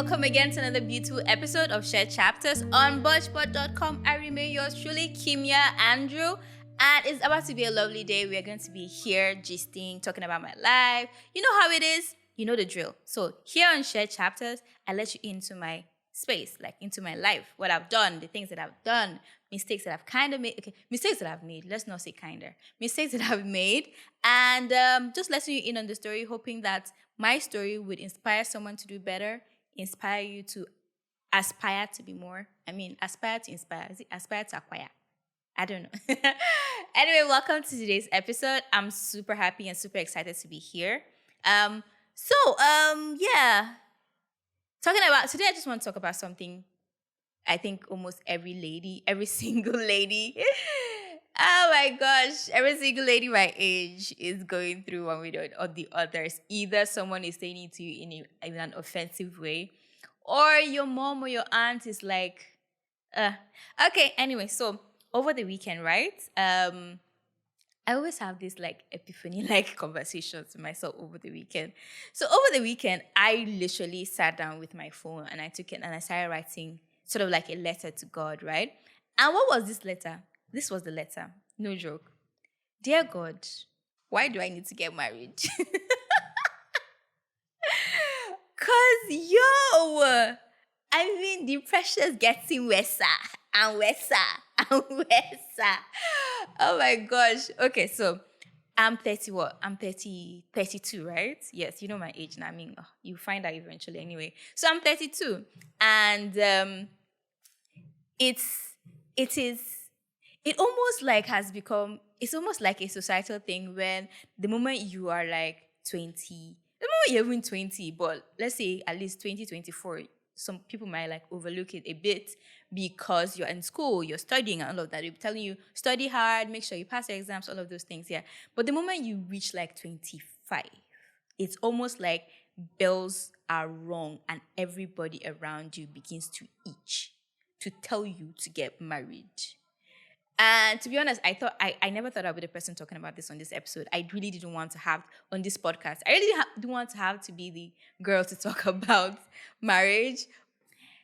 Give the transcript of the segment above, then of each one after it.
welcome again to another beautiful episode of Shared Chapters on budgepod.com. I remain yours truly, Kimia Andrew, and it's about to be a lovely day. We are going to be here gisting, talking about my life. You know how it is. You know the drill. So here on Shared Chapters, I let you into my space, like into my life, what I've done, the things that I've done, mistakes that I've kind of made. Okay, mistakes that I've made. Let's not say kinder. Mistakes that I've made, and just letting you in on the story, hoping that my story would inspire someone to do better, inspire you to aspire to be more. Aspire to inspire. Is it aspire to acquire? I don't know. Anyway, welcome to today's episode. I'm super happy and super excited to be here. Yeah. Talking about today, I just want to talk about something I think almost every single lady, oh my gosh, every single lady my age is going through one way or the others. Either someone is saying it to you in an offensive way, or your mom or your aunt is like, okay, anyway, so over the weekend, right? I always have this like epiphany like conversations with myself over the weekend. So over the weekend, I literally sat down with my phone and I took it and I started writing sort of like a letter to God, right? And what was this letter? This was the letter. No joke. Dear God, why do I need to get married? Cause the pressure's getting worse and worse and worse. Oh my gosh. Okay, so I'm 30 what? I'm 30, 32, right? Yes, you know my age now. You find out eventually anyway. So I'm 32. And it almost like has become, it's almost like a societal thing when the moment you are like 20, the moment you're even 20, but let's say at least 20, 24, some people might like overlook it a bit because you're in school, you're studying and all of that. They'll be telling you, study hard, make sure you pass your exams, all of those things, yeah. But the moment you reach like 25, it's almost like bells are rung and everybody around you begins to itch to tell you to get married. And to be honest, I never thought I'd be the person talking about this on this episode. I really didn't want to have on this podcast. I really didn't want to have to be the girl to talk about marriage.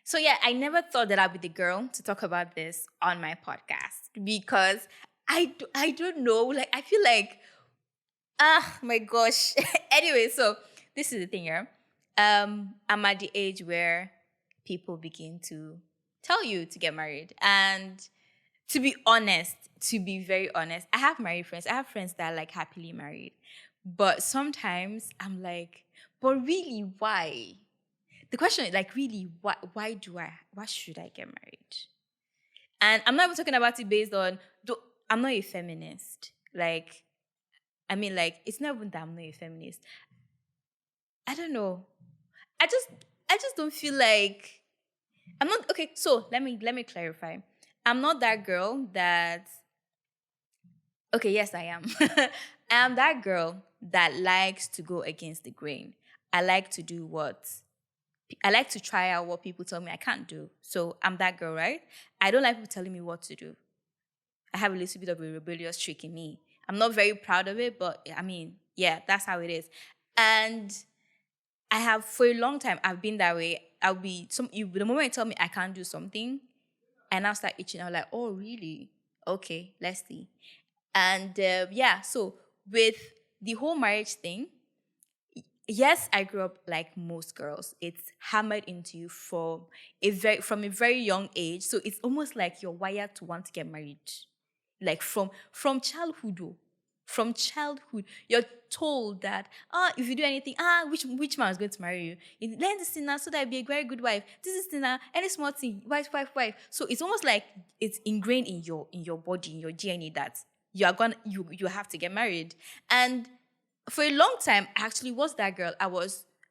So yeah, I never thought that I'd be the girl to talk about this on my podcast because I don't know. Like I feel like, my gosh. Anyway, so this is the thing here. I'm at the age where people begin to tell you to get married. And to be very honest, I have married friends. I have friends that are like happily married. But sometimes I'm like, but really, why? The question is like, really, why should I get married? And I'm not even talking about it based on, I'm not a feminist. It's not even that I'm not a feminist. I don't know. I just don't feel like I'm not okay. So let me clarify. I'm not that girl that. Okay, yes, I am. I am that girl that likes to go against the grain. I like to try out what people tell me I can't do. So I'm that girl, right? I don't like people telling me what to do. I have a little bit of a rebellious streak in me. I'm not very proud of it, but yeah, that's how it is. And I have, for a long time, I've been that way. The moment you tell me I can't do something, and I'll start itching. I'm like, oh, really? Okay, let's see. And so with the whole marriage thing, yes, I grew up like most girls. It's hammered into you from a very young age. So it's almost like you're wired to want to get married, like from childhood. From childhood, you're told that if you do anything, which man is going to marry you? Learn this thing now so that you'll be a very good wife. This is thing now, any small thing, wife. So it's almost like it's ingrained in your body, in your DNA that you have to get married. And for a long time, I actually was that girl.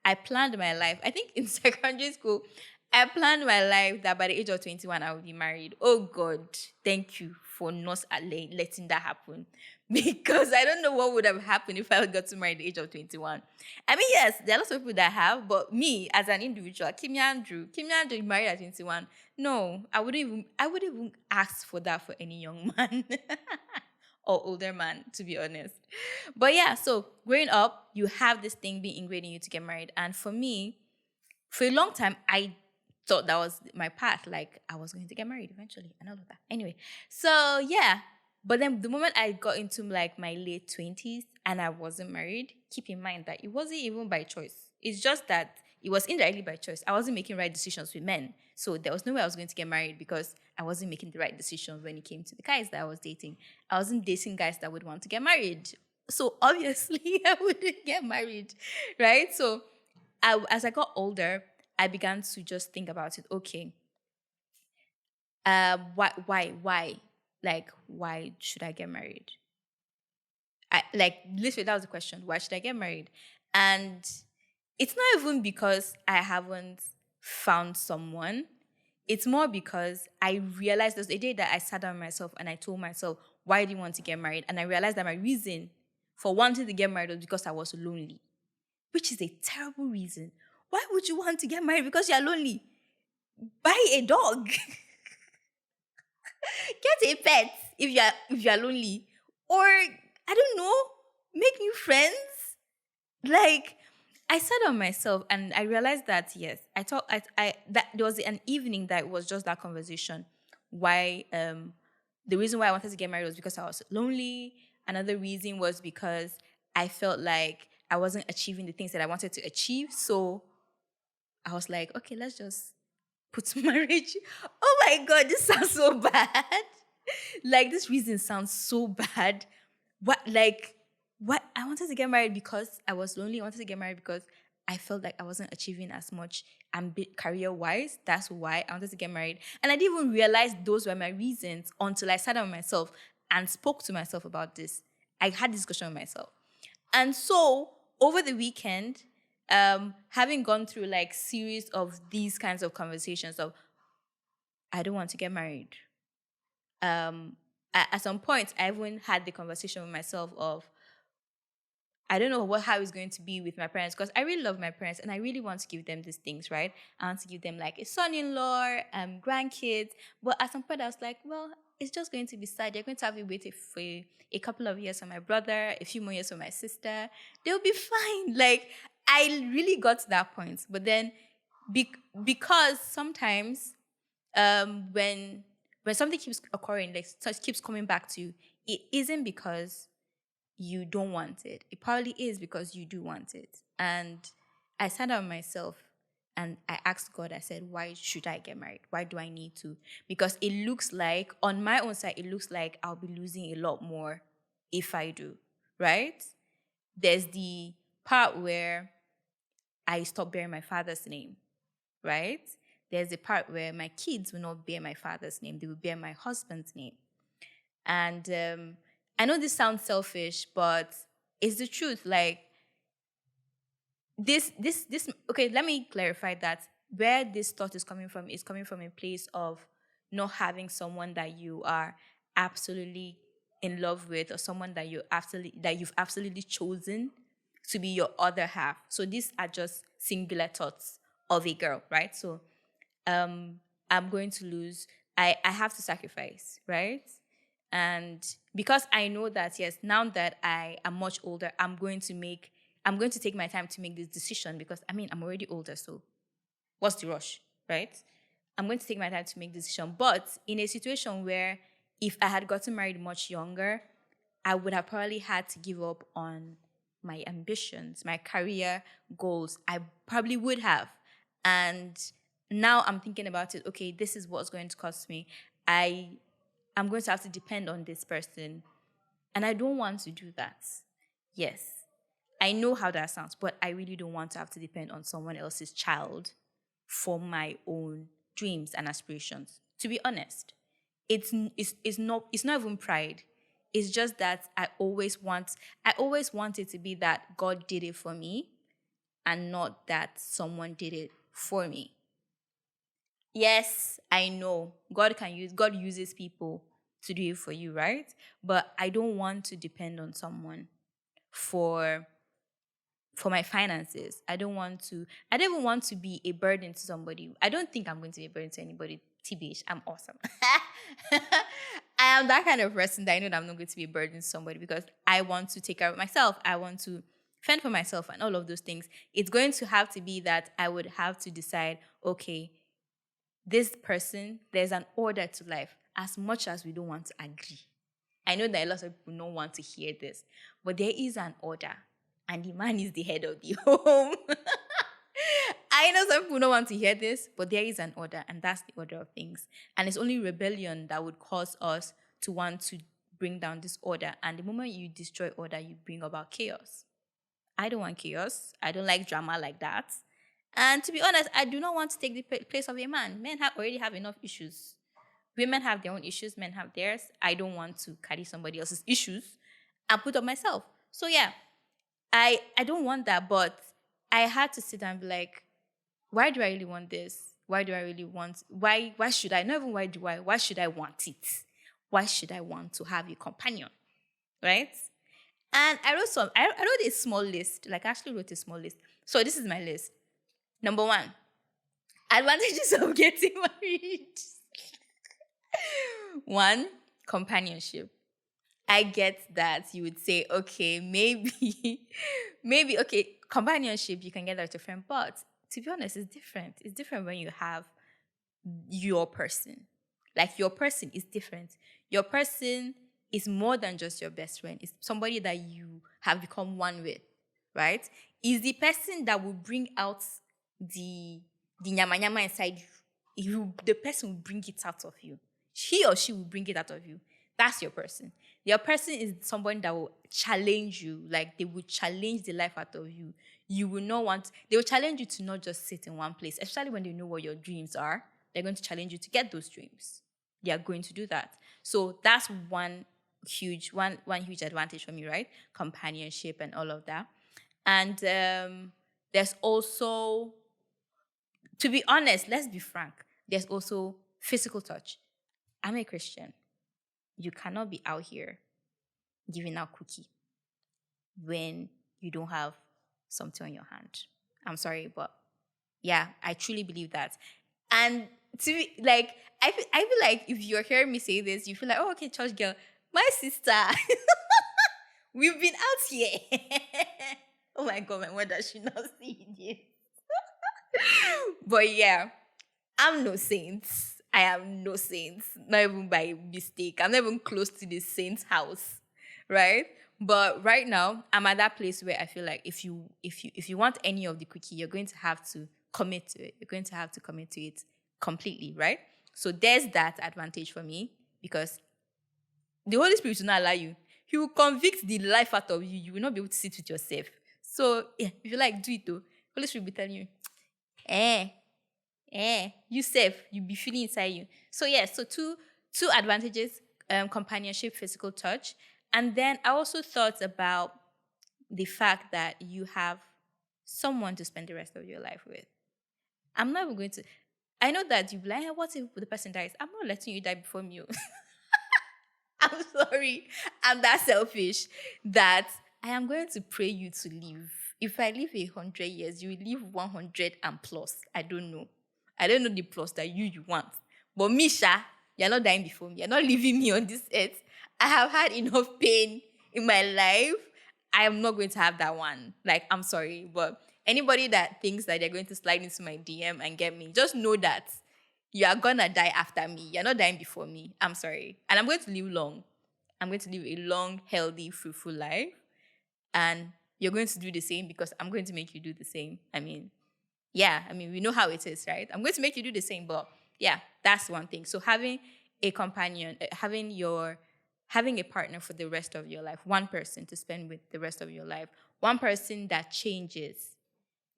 I planned my life. I think in secondary school, I planned my life that by the age of 21, I would be married. Oh God, thank you for not letting that happen. Because I don't know what would have happened if I got to marry at the age of 21. Yes, there are lots of people that have, but me as an individual, Kimia Andrew married at 21. No, I wouldn't even ask for that for any young man. Or older man, to be honest. But yeah, so growing up, you have this thing being ingrained in you to get married. And for me, For a long time, I thought that was my path. Like I was going to get married eventually and all of that. Anyway, so yeah. But then the moment I got into like my late 20s and I wasn't married, keep in mind that it wasn't even by choice. It's just that it was indirectly by choice. I wasn't making right decisions with men. So there was no way I was going to get married because I wasn't making the right decisions when it came to the guys that I was dating. I wasn't dating guys that would want to get married. So obviously I wouldn't get married, right? So as I got older, I began to just think about it. Okay, why? Like, why should I get married? Like, literally, that was the question. Why should I get married? And it's not even because I haven't found someone. It's more because I realized there's a day that I sat down with myself and I told myself, why do you want to get married? And I realized that my reason for wanting to get married was because I was lonely, which is a terrible reason. Why would you want to get married because you're lonely? Buy a dog. Get a pet if you're lonely. Or I don't know, make new friends. Like I sat on myself and I realized that yes, I thought I that there was an evening that was just that conversation. Why the reason why I wanted to get married was because I was lonely. Another reason was because I felt like I wasn't achieving the things that I wanted to achieve. So I was like, okay, let's just put marriage. Oh my God, this sounds so bad. Like this reason sounds so bad. What I wanted to get married because I was lonely. I wanted to get married because I felt like I wasn't achieving as much career wise. That's why I wanted to get married. And I didn't even realize those were my reasons until I sat down with myself and spoke to myself about this. I had this discussion with myself. And so over the weekend, having gone through like series of these kinds of conversations of I don't want to get married. At some point, I even had the conversation with myself of I don't know how it's going to be with my parents because I really love my parents and I really want to give them these things, right? I want to give them like a son-in-law, grandkids. But at some point, I was like, well, it's just going to be sad. They're going to have to wait for a couple of years for my brother, a few more years for my sister. They'll be fine. Like I really got to that point, but then because sometimes when something keeps occurring, like such keeps coming back to you, it isn't because you don't want it. It probably is because you do want it. And I sat down myself and I asked God, I said, why should I get married? Why do I need to? Because it looks like, on my own side, it looks like I'll be losing a lot more if I do, right? There's the part where I stop bearing my father's name, right? There's the part where my kids will not bear my father's name, they will bear my husband's name. And I know this sounds selfish, but it's the truth. Like this. Okay, let me clarify that where this thought is coming from a place of not having someone that you are absolutely in love with, or someone that you've absolutely chosen to be your other half. So these are just singular thoughts of a girl, right? So I'm going to lose. I have to sacrifice, right? And because I know that, yes, now that I am much older, I'm going to take my time to make this decision because, I mean, I'm already older, so what's the rush, right? I'm going to take my time to make this decision. But in a situation where if I had gotten married much younger, I would have probably had to give up on my ambitions, my career goals. I probably would have. And now I'm thinking about it, okay, this is what's going to cost me. I'm going to have to depend on this person. And I don't want to do that. Yes, I know how that sounds, but I really don't want to have to depend on someone else's child for my own dreams and aspirations. To be honest, it's not even pride. It's just that I always want it to be that God did it for me and not that someone did it for me. Yes, I know God uses people to do it for you, right? But I don't want to depend on someone for my finances. I don't even want to be a burden to somebody. I don't think I'm going to be a burden to anybody. TBH, I'm awesome. I am that kind of person that I know that I'm not going to be a burden to somebody because I want to take care of myself. I want to fend for myself and all of those things, it's going to have to be that I would have to decide, okay, this person, there's an order to life, as much as we don't want to agree. I know that a lot of people don't want to hear this, but there is an order, and the man is the head of the home. I know some people don't want to hear this, but there is an order, and that's the order of things. And it's only rebellion that would cause us to want to bring down this order. And the moment you destroy order, you bring about chaos. I don't want chaos. I don't like drama like that. And to be honest, I do not want to take the place of a man. Men already have enough issues. Women have their own issues, men have theirs. I don't want to carry somebody else's issues and put on myself. So yeah, I don't want that, but I had to sit down and be like, why do I really want this? Why do I really want why should I, not even why should I want it? Why should I want to have a companion? Right? And I wrote a small list. Like I actually wrote a small list. So this is my list. Number one, advantages of getting married. One, companionship. I get that you would say, okay, maybe, okay, companionship, you can get that with your friend, but to be honest, it's different. It's different when you have your person. Like your person is different. Your person is more than just your best friend. It's somebody that you have become one with, right? Is the person that will bring out the nyama nyama inside you. The person will bring it out of you. He or she will bring it out of you. That's your person. Your person is someone that will challenge you. Like they will challenge the life out of you. You will not want, they will challenge you to not just sit in one place, especially when they know what your dreams are. They're going to challenge you to get those dreams. They are going to do that. So that's one huge advantage for me, right? Companionship and all of that. And there's also, to be honest, let's be frank, there's also physical touch. I'm a Christian. You cannot be out here giving out cookie when you don't have something on your hand. I'm sorry, but yeah, I truly believe that. And to be like, I feel like if you're hearing me say this, you feel like, oh, okay, church girl, my sister, we've been out here. Oh my God, my mother should not see this. But yeah, I'm no saint. I am no saint. Not even by mistake. I'm not even close to the saint's house. Right? But right now, I'm at that place where I feel like if you want any of the cookie, you're going to have to commit to it. You're going to have to commit to it completely, right? So there's that advantage for me because the Holy Spirit will not allow you. He will convict the life out of you. You will not be able to sit with yourself. So yeah, if you like, do it though. Holy Spirit will be telling you, you safe, you be feeling inside you. So yeah, so two advantages, companionship, physical touch. And then I also thought about the fact that you have someone to spend the rest of your life with. I'm not even going to, I know that you'll be like, "Hey, what if the person dies?" I'm not letting you die before me. I'm sorry. I'm that selfish that I am going to pray you to live. If I live 100 years, you will live 100 and plus. I don't know. I don't know the plus that you want. But Misha, you're not dying before me. You're not leaving me on this earth. I have had enough pain in my life. I am not going to have that one. Like, I'm sorry. But anybody that thinks that they're going to slide into my DM and get me, just know that you are going to die after me. You're not dying before me. I'm sorry. And I'm going to live long. I'm going to live a long, healthy, fruitful life. And you're going to do the same because I'm going to make you do the same. We know how it is, right? I'm going to make you do the same, but yeah, that's one thing. So having a companion, having a partner for the rest of your life, one person to spend with the rest of your life, one person that changes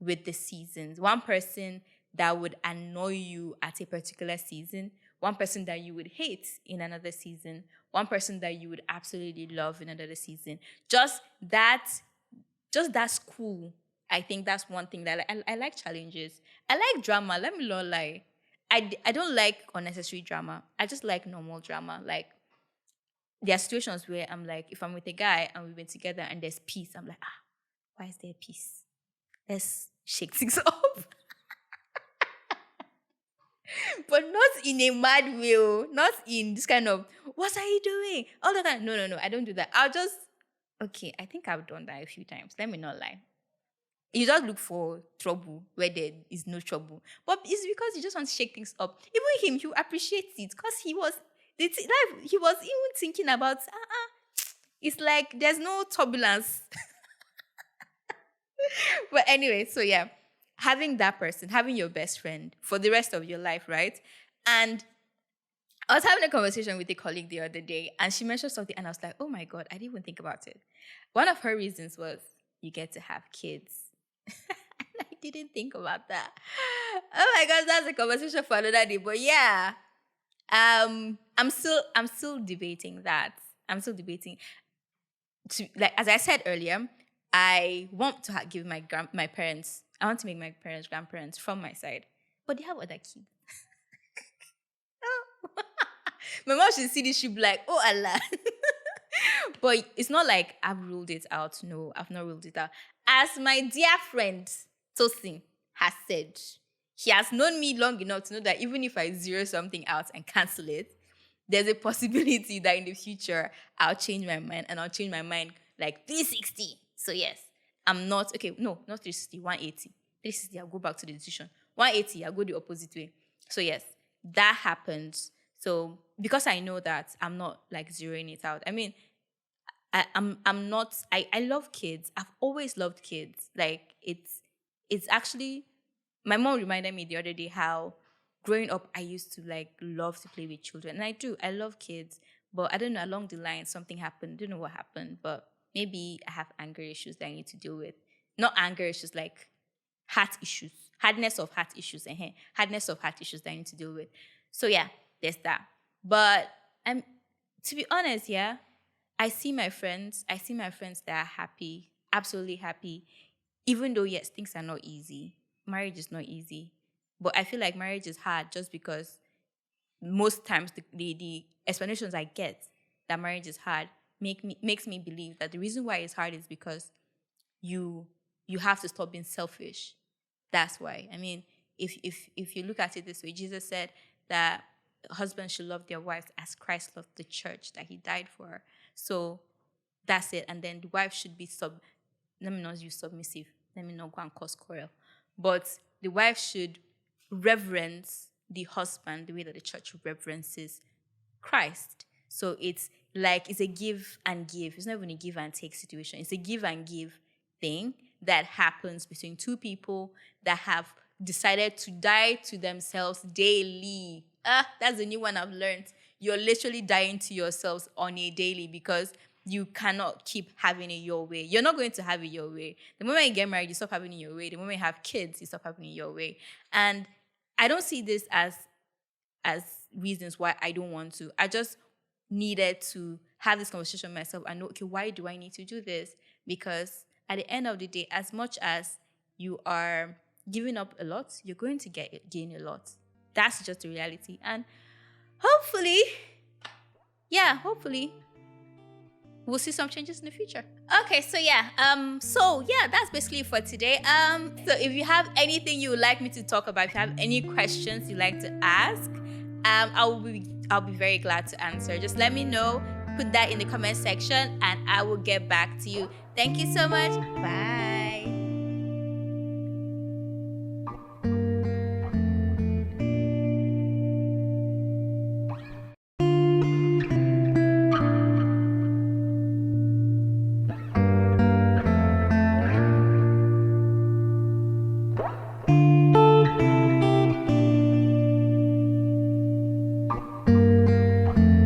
with the seasons, one person that would annoy you at a particular season, one person that you would hate in another season, one person that you would absolutely love in another season. Just that's cool. I think that's one thing that I like challenges. I like drama. Let me not lie. I don't like unnecessary drama. I just like normal drama. Like there are situations where I'm like, if I'm with a guy and we've been together and there's peace, I'm like, why is there peace? Let's shake things up. But not in a mad way, not in this kind of, what are you doing? All the time. No, I don't do that. I'll just Okay, I think I've done that a few times. Let me not lie. You just look for trouble where there is no trouble. But it's because you just want to shake things up. Even him, he appreciates it because he was even thinking about, it's like there's no turbulence. But anyway, so yeah, having that person, having your best friend for the rest of your life, right? And I was having a conversation with a colleague the other day, and she mentioned something, and I was like, oh my God, I didn't even think about it. One of her reasons was you get to have kids. I didn't think about that. Oh my gosh, that's a conversation for another day. But yeah, I'm still debating that. I'm still debating. Like as I said earlier, I want to give my parents. I want to make my parents grandparents from my side, but they have other kids. My mom should see this. She'll be like, "Oh Allah." But it's not like I've ruled it out. No, I've not ruled it out. As my dear friend Tosin has said, he has known me long enough to know that even if I zero something out and cancel it, there's a possibility that in the future I'll change my mind, and I'll change my mind like 360. So yes, I'm not okay. No, not 360, 180. 360, I'll go back to the decision. 180, I'll go the opposite way. So yes, that happens. So because I know that I'm not like zeroing it out. I mean, I'm not I love kids. I've always loved kids. Like it's actually my mom reminded me the other day how growing up I used to like love to play with children. And I do. I love kids. But I don't know, along the line something happened. Don't know what happened, but maybe I have anger issues that I need to deal with. Not anger issues, like heart issues. Hardness of heart issues. Hardness of heart issues that I need to deal with. So yeah, there's that. But I'm to be honest, yeah, I see my friends that are happy, absolutely happy, even though yes, things are not easy. Marriage is not easy. But I feel like marriage is hard just because most times the explanations I get that marriage is hard makes me believe that the reason why it's hard is because you you have to stop being selfish. That's why. I mean, if you look at it this way, Jesus said that husbands should love their wives as Christ loved the church that he died for her. So that's it. And then the wife should be let me not use submissive. Let me not go and cause quarrel. But the wife should reverence the husband the way that the church reverences Christ. So it's a give and give. It's not even a give and take situation. It's a give and give thing that happens between two people that have decided to die to themselves daily. That's the new one I've learned. You're literally dying to yourselves on a daily because you cannot keep having it your way. You're not going to have it your way. The moment you get married, you stop having it your way. The moment you have kids, you stop having it your way. And I don't see this as reasons why I don't want to. I just needed to have this conversation myself and know, okay, why do I need to do this? Because at the end of the day, as much as you are giving up a lot, you're going to gain a lot. That's just the reality. And hopefully, hopefully we'll see some changes in the future. Okay, so yeah, that's basically it for today. So if you have anything you would like me to talk about, if you have any questions you'd like to ask, I'll be very glad to answer. Just let me know, put that in the comment section, and I will get back to you. Thank you so much. Bye.